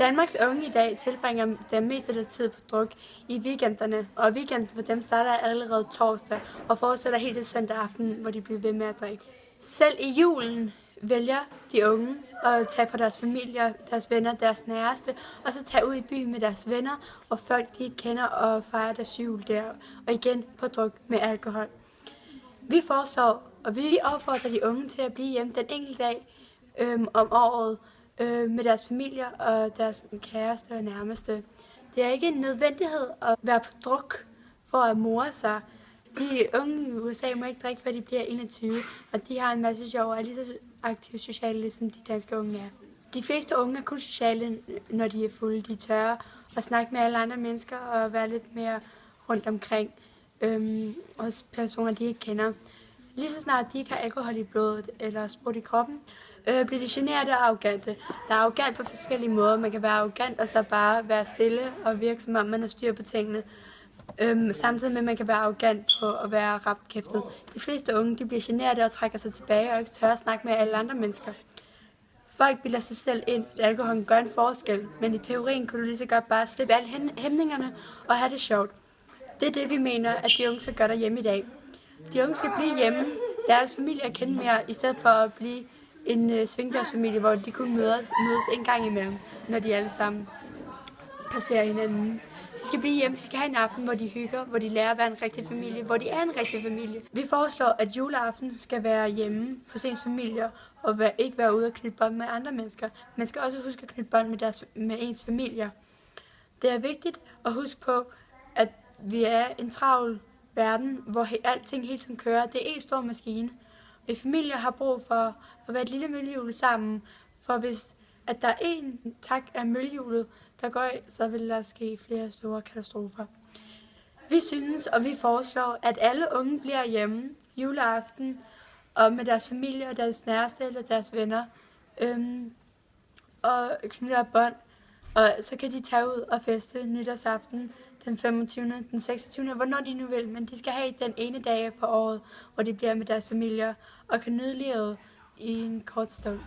Danmarks unge i dag tilbringer det meste af tid på druk i weekenderne, og weekenden for dem starter allerede torsdag og fortsætter helt til søndag aften, hvor de bliver ved med at drikke. Selv i julen vælger de unge at tage på deres familier, deres venner, deres næreste, og så tage ud i byen med deres venner og folk, de ikke kender, og fejre deres jul der, og igen på druk med alkohol. Vi foreslår, og vi opfordrer de unge til at blive hjemme den enkelte dag om året med deres familier og deres kæreste og nærmeste. Det er ikke en nødvendighed at være på druk for at more sig. De unge i USA må ikke drikke, før de bliver 21, og de har en masse sjov og er lige så aktive sociale, ligesom de danske unge er. De fleste unge er kun sociale, når de er fulde. De tør at snakke med alle andre mennesker og være lidt mere rundt omkring hos personer, de ikke kender. Lige så snart de ikke har alkohol i blodet eller sprut i kroppen, bliver de generede og arrogante. Der er arrogant på forskellige måder. Man kan være arrogant og så bare være stille og virke som om man har styr på tingene. Samtidig med at man kan være arrogant på at være rapkæftet. De fleste unge de bliver generede og trækker sig tilbage og ikke tør at snakke med alle andre mennesker. Folk bilder sig selv ind, at alkohol gør en forskel, men i teorien kunne du lige så godt bare slippe alle hæmningerne og have det sjovt. Det er det, vi mener, at de unge skal gøre derhjemme i dag. De unge skal blive hjemme, lære deres familie at kende mere, i stedet for at blive en svingdørsfamilie, hvor de kun mødes en gang imellem, når de alle sammen passerer hinanden. De skal blive hjemme, de skal have en aften, hvor de hygger, hvor de lærer at være en rigtig familie, hvor de er en rigtig familie. Vi foreslår, at juleaften skal være hjemme hos ens familier, og ikke være ude og knytte bånd med andre mennesker. Man skal også huske at knytte bånd med ens familier. Det er vigtigt at huske på, at vi er en travl verden, hvor alting hele tiden kører. Det er en stor maskine. Vi familier har brug for at være et lille møllehjul sammen, for hvis at der er en tak af møllehjulet, der går af, så vil der ske flere store katastrofer. Vi synes, og vi foreslår, at alle unge bliver hjemme juleaften og med deres familie og deres næreste eller deres venner og knytter bånd. Og så kan de tage ud og feste nytårsaften den 25., den 26., hvornår de nu vil, men de skal have den ene dag på året, hvor de bliver med deres familier og kan nyde livet i en kort stund.